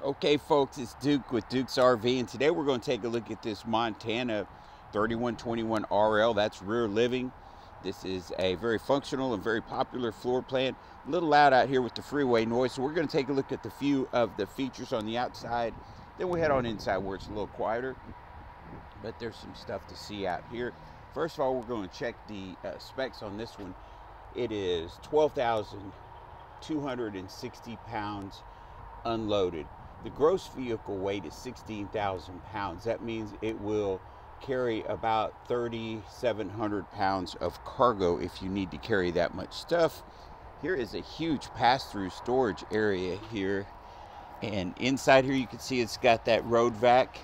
Okay, folks, it's Duke with Duke's RV, and today we're going to take a look at this Montana 3121 RL. That's rear living. This is a very functional and very popular floor plan. A little loud out here with the freeway noise, so we're going to take a look at the few of the features on the outside. Then we head on inside where it's a little quieter, but there's some stuff to see out here. First of all, we're going to check the specs on this one. It is 12,260 pounds unloaded. The gross vehicle weight is 16,000 pounds. That means it will carry about 3,700 pounds of cargo if you need to carry that much stuff. Here is a huge pass-through storage area here. And inside here you can see it's got that road vac.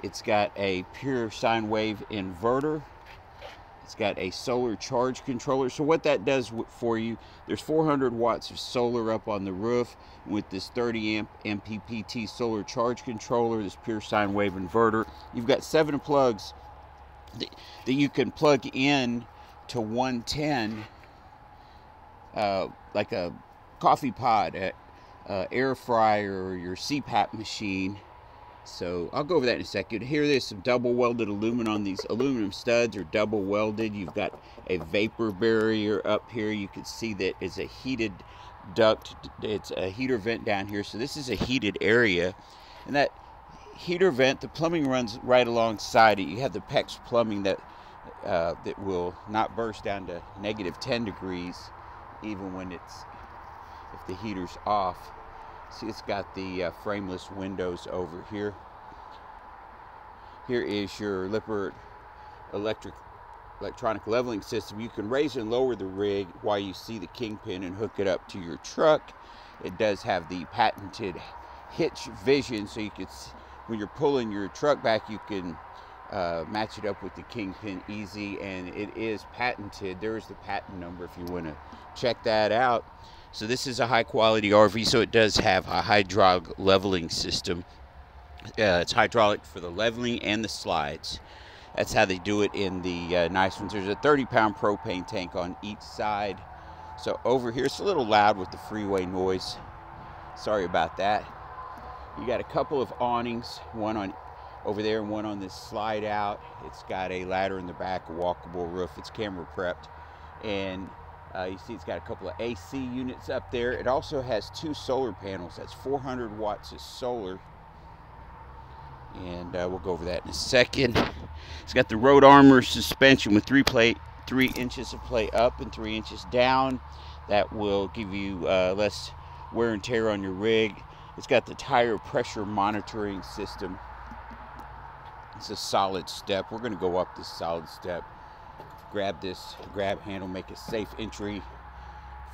It's got a pure sine wave inverter. It's got a solar charge controller. So what that does for you, there's 400 watts of solar up on the roof with this 30 amp MPPT solar charge controller, this pure sine wave inverter. You've got 7 plugs that you can plug in to 110, like a coffee pot, air fryer, or your CPAP machine. So I'll go over that in a second. Here there's some double welded aluminum on these aluminum studs are double welded. You've got a vapor barrier up here. You can see that it's a heated duct. It's a heater vent down here. So this is a heated area. And that heater vent, the plumbing runs right alongside it. You have the PEX plumbing that will not burst down to -10 degrees even when if the heater's off. See, it's got the frameless windows over here. Here is your Lippert electronic leveling system. You can raise and lower the rig while you see the kingpin and hook it up to your truck. It does have the patented hitch vision, so you can, when you're pulling your truck back, you can match it up with the kingpin easy, and it is patented. There's the patent number if you want to check that out. So this is a high quality RV, so it does have a hydraulic leveling system. It's hydraulic for the leveling and the slides. That's how they do it in the nice ones. There's a 30-pound propane tank on each side. So over here, it's a little loud with the freeway noise. Sorry about that. You got a couple of awnings, one on over there and one on this slide out. It's got a ladder in the back, a walkable roof. It's camera prepped. And you see it's got a couple of AC units up there. It also has 2 solar panels. That's 400 watts of solar. And we'll go over that in a second. It's got the road armor suspension with 3 inches of play up and 3 inches down. That will give you less wear and tear on your rig. It's got the tire pressure monitoring system. It's a solid step. We're going to go up this solid step. Grab this grab handle, make a safe entry.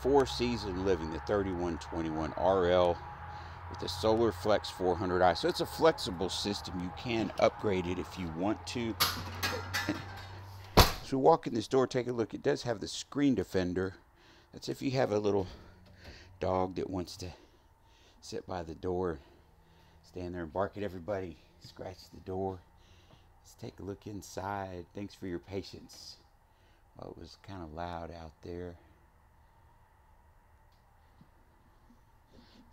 4-season living, the 3121 RL with the Solar Flex 400i. So it's a flexible system. You can upgrade it if you want to. So we walk in this door, take a look. It does have the screen defender. That's if you have a little dog that wants to sit by the door, stand there and bark at everybody, scratch the door. Let's take a look inside. Thanks for your patience. Well, it was kind of loud out there.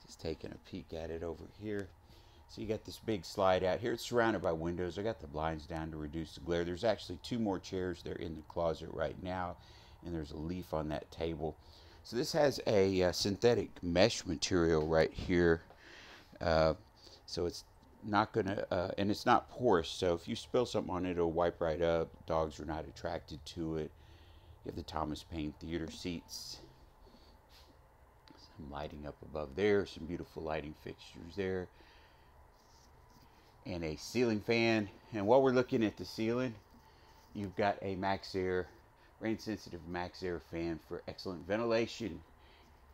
Just taking a peek at it over here. So you got this big slide out here. It's surrounded by windows. I got the blinds down to reduce the glare. There's actually 2 more chairs there in the closet right now, and there's a leaf on that table. So this has a synthetic mesh material right here. So it's not gonna, and it's not porous. So if you spill something on it, it'll wipe right up. Dogs are not attracted to it. You have the Thomas Paine Theater seats. Some lighting up above there. Some beautiful lighting fixtures there. And a ceiling fan. And while we're looking at the ceiling, you've got a Max Air, rain sensitive Max Air fan for excellent ventilation.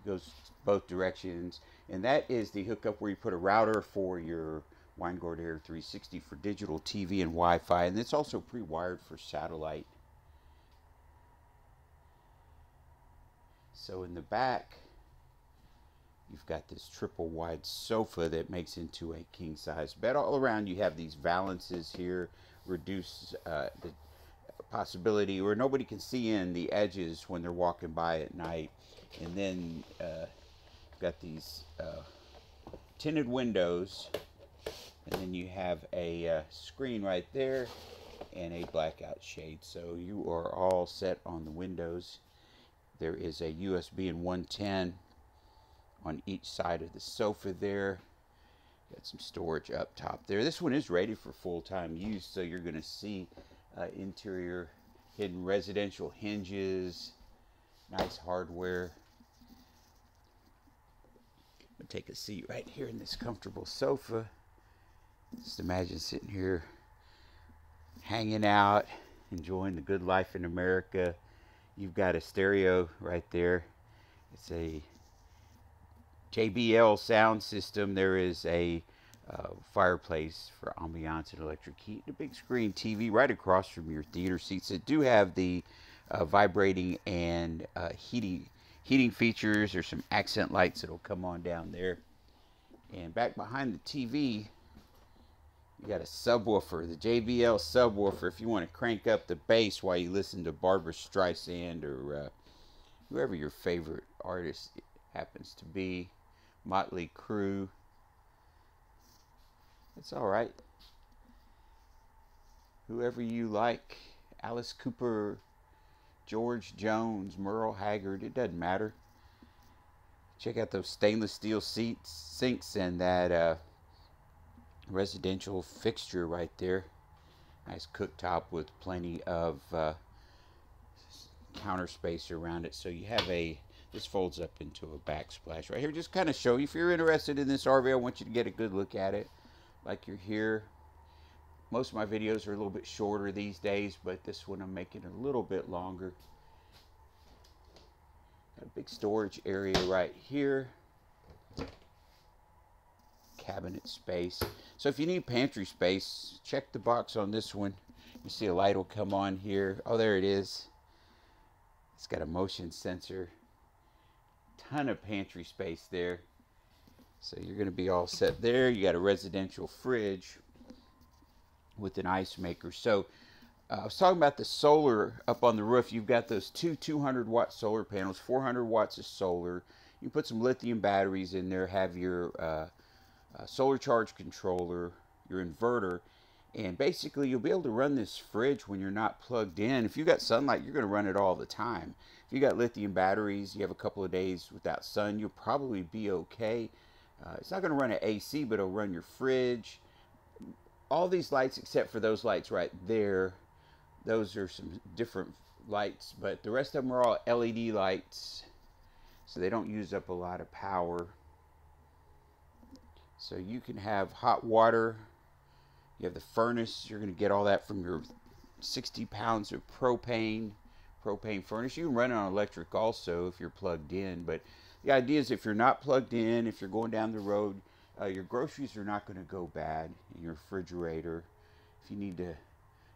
It goes both directions. And that is the hookup where you put a router for your Winegard Air 360 for digital TV and Wi-Fi. And it's also pre-wired for satellite. So in the back, you've got this triple wide sofa that makes into a king size bed. All around you have these valances here, reduce the possibility where nobody can see in the edges when they're walking by at night. And then got these tinted windows, and then you have a screen right there and a blackout shade. So you are all set on the windows. There is a USB and 110 on each side of the sofa there. Got some storage up top there. This one is ready for full-time use, so you're going to see interior hidden residential hinges, nice hardware. I'll take a seat right here in this comfortable sofa. Just imagine sitting here hanging out, enjoying the good life in America. You've got a stereo right there. It's a JBL sound system. There is a fireplace for ambiance and electric heat, and a big screen TV right across from your theater seats that do have the vibrating and heating features. There's some accent lights that'll come on down there. And back behind the TV, you got a subwoofer, the JBL subwoofer, if you want to crank up the bass while you listen to Barbra Streisand or whoever your favorite artist happens to be, Motley Crue. It's all right. Whoever you like, Alice Cooper, George Jones, Merle Haggard, it doesn't matter. Check out those stainless steel sinks and that residential fixture right there. Nice cooktop with plenty of counter space around it. So you have this folds up into a backsplash right here. Just kind of show you, if you're interested in this RV, I want you to get a good look at it like you're here. Most of my videos are a little bit shorter these days, but this one I'm making a little bit longer. Got a big storage area right here. Cabinet space. So if you need pantry space, check the box on this one. You see a light will come on here. Oh, there it is. It's got a motion sensor. Ton of pantry space there. So you're going to be all set there. You got a residential fridge with an ice maker. So I was talking about the solar up on the roof. You've got those two 200-watt solar panels, 400 watts of solar. You put some lithium batteries in there, have your solar charge controller, your inverter, and basically you'll be able to run this fridge when you're not plugged in. If you got sunlight, you're going to run it all the time. If you got lithium batteries, you have a couple of days without sun, you'll probably be okay. It's not going to run an AC, but it'll run your fridge. All these lights, except for those lights right there, those are some different lights, but the rest of them are all LED lights, so they don't use up a lot of power. So you can have hot water. You have the furnace. You're going to get all that from your 60 pounds of propane furnace. You can run it on electric also if you're plugged in, but the idea is if you're not plugged in, if you're going down the road, your groceries are not going to go bad in your refrigerator. If you need to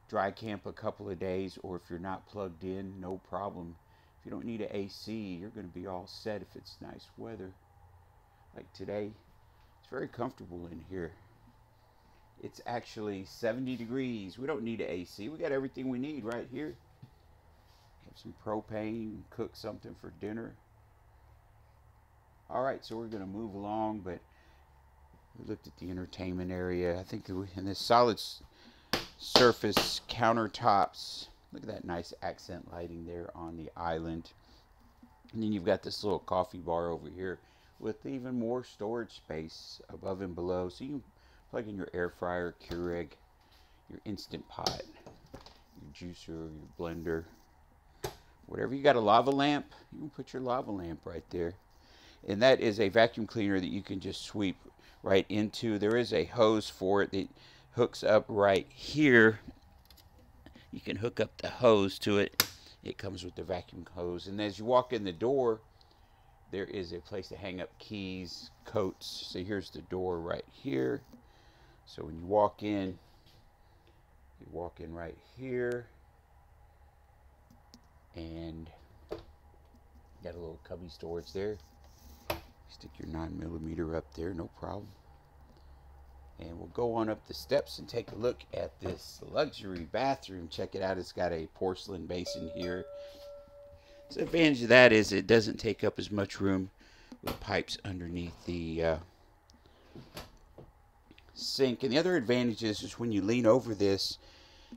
dry camp a couple of days, or if you're not plugged in, no problem. If you don't need an AC, you're going to be all set if it's nice weather. Like today, it's very comfortable in here. It's actually 70 degrees. We don't need an AC. We got everything we need right here. Have some propane, cook something for dinner. All right, so we're going to move along, but we looked at the entertainment area. I think in this solid surface countertops, look at that nice accent lighting there on the island. And then you've got this little coffee bar over here with even more storage space above and below. So you can plug in your air fryer, Keurig, your Instant Pot, your juicer, your blender, whatever. You got a lava lamp, you can put your lava lamp right there. And that is a vacuum cleaner that you can just sweep right into. There is a hose for it that hooks up right here. You can hook up the hose to it. It comes with the vacuum hose. And as you walk in the door, there is a place to hang up keys, coats. So here's the door right here. So when you walk in right here. And you got a little cubby storage there. Stick your 9mm up there, no problem. And we'll go on up the steps and take a look at this luxury bathroom. Check it out. It's got a porcelain basin here. So the advantage of that is it doesn't take up as much room with pipes underneath the sink. And the other advantage is when you lean over this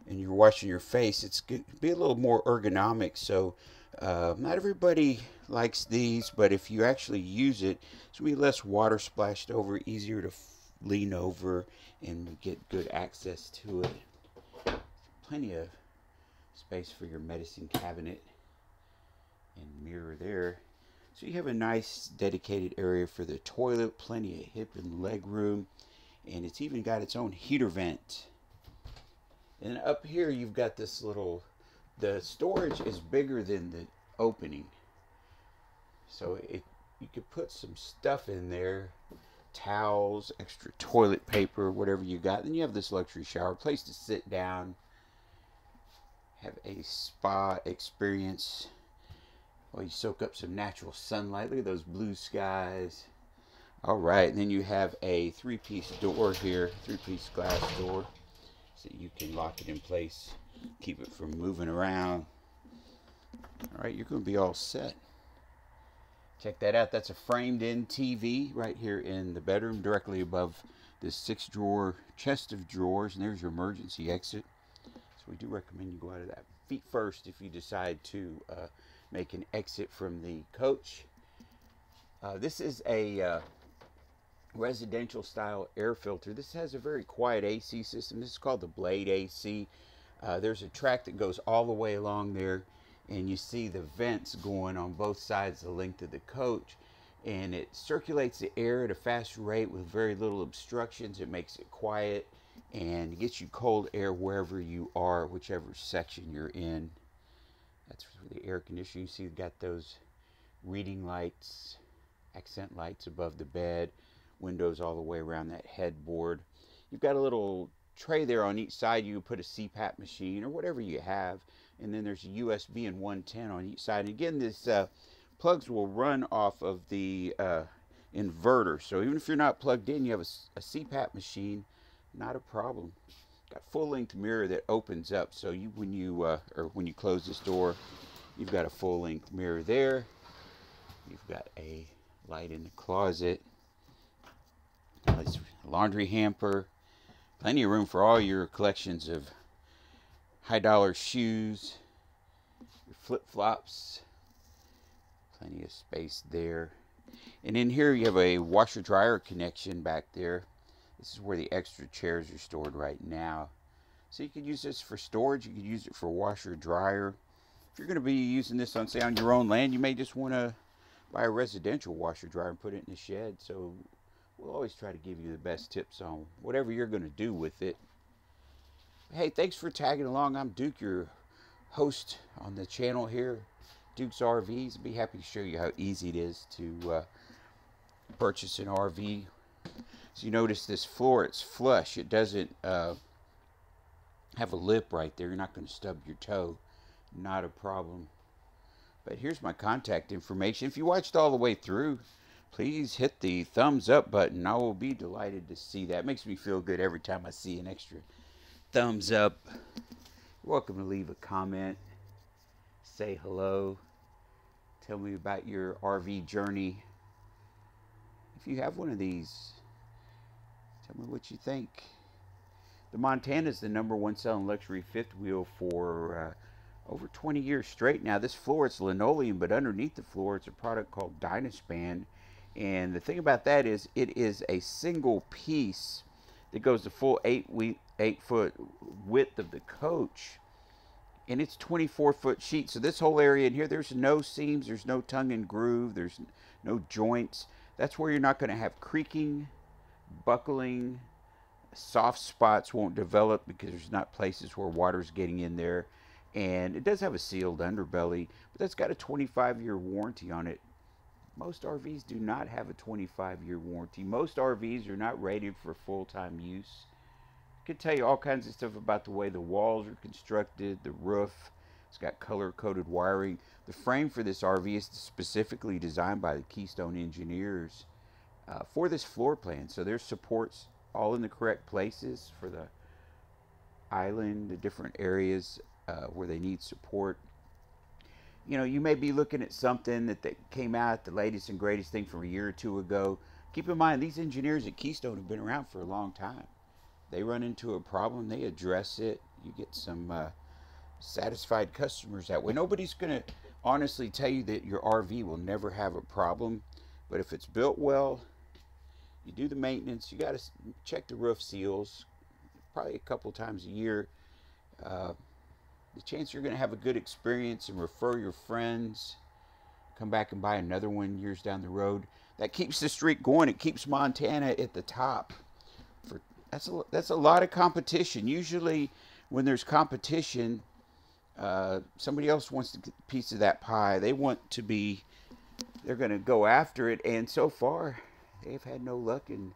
and you're washing your face, it's going to be a little more ergonomic. So not everybody likes these, but if you actually use it, it's going to be less water splashed over, easier to lean over, and get good access to it. Plenty of space for your medicine cabinet and mirror there. So you have a nice dedicated area for the toilet, plenty of hip and leg room, and it's even got its own heater vent. And up here you've got this little, the storage is bigger than the opening. So you could put some stuff in there, towels, extra toilet paper, whatever you got. Then you have this luxury shower, place to sit down, have a spa experience while you soak up some natural sunlight. Look at those blue skies. All right, and then you have a three-piece door here, three-piece glass door, so you can lock it in place, keep it from moving around. All right, you're going to be all set. Check that out. That's a framed-in TV right here in the bedroom, directly above this 6-drawer chest of drawers, and there's your emergency exit. So we do recommend you go out of that feet first if you decide to make an exit from the coach. This is a residential style air filter. This has a very quiet AC system. This is called the Blade AC. There's a track that goes all the way along there, and you see the vents going on both sides the length of the coach, and it circulates the air at a fast rate with very little obstructions. It makes it quiet and gets you cold air wherever you are, whichever section you're in. That's for the air conditioning. You see you've got those reading lights, accent lights above the bed, windows all the way around that headboard. You've got a little tray there on each side. You put a CPAP machine or whatever you have, and then there's a USB and 110 on each side. And again, this plugs will run off of the inverter. So even if you're not plugged in, you have a CPAP machine, not a problem. Got full-length mirror that opens up, so when you close this door, you've got a full-length mirror there. You've got a light in the closet, nice laundry hamper, plenty of room for all your collections of high-dollar shoes, your flip-flops, plenty of space there. And in here you have a washer-dryer connection back there. This is where the extra chairs are stored right now. So you could use this for storage. You could use it for washer dryer. If you're going to be using this on, say, on your own land, you may just want to buy a residential washer dryer and put it in the shed. So we'll always try to give you the best tips on whatever you're going to do with it. Hey, thanks for tagging along. I'm Duke, your host on the channel here, Duke's RVs. I'll be happy to show you how easy it is to purchase an RV. So you notice this floor, it's flush. It doesn't have a lip right there. You're not going to stub your toe. Not a problem. But here's my contact information. If you watched all the way through, please hit the thumbs up button. I will be delighted to see that. It makes me feel good every time I see an extra thumbs up. You're welcome to leave a comment. Say hello. Tell me about your RV journey. If you have one of these, tell me what you think. The Montana is the #1 selling luxury fifth wheel for over 20 years straight now. This floor, it's linoleum, but underneath the floor, it's a product called Dynaspan. And the thing about that is, it is a single piece that goes the full 8-foot width of the coach. And it's 24-foot sheet. So this whole area in here, there's no seams, there's no tongue and groove, there's no joints. That's where you're not going to have creaking, buckling. Soft spots won't develop because there's not places where water's getting in there. And it does have a sealed underbelly, but that's got a 25-year warranty on it. Most RVs do not have a 25-year warranty. Most RVs are not rated for full-time use. I could tell you all kinds of stuff about the way the walls are constructed, the roof. It's got color-coded wiring. The frame for this RV is specifically designed by the Keystone engineers for this floor plan. So there's supports all in the correct places for the island, the different areas where they need support. You know, you may be looking at something that came out, the latest and greatest thing from a year or two ago. Keep in mind, these engineers at Keystone have been around for a long time. They run into a problem, they address it. You get some satisfied customers that way. Nobody's going to honestly tell you that your RV will never have a problem, but if it's built well, you do the maintenance, you got to check the roof seals probably a couple times a year. Uh, the chance you're going to have a good experience and refer your friends, come back and buy another one years down the road. That keeps the streak going. It keeps Montana at the top. That's a lot of competition. Usually, when there's competition, somebody else wants to get a piece of that pie. They're going to go after it. And so far, they've had no luck in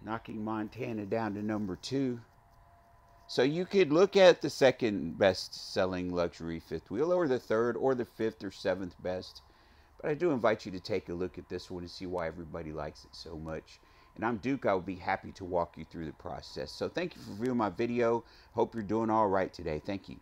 knocking Montana down to number 2. So you could look at the second best selling luxury fifth wheel, or the third, or the 5th or 7th best. But I do invite you to take a look at this one and see why everybody likes it so much. And I'm Duke. I will be happy to walk you through the process. So thank you for viewing my video. Hope you're doing all right today. Thank you.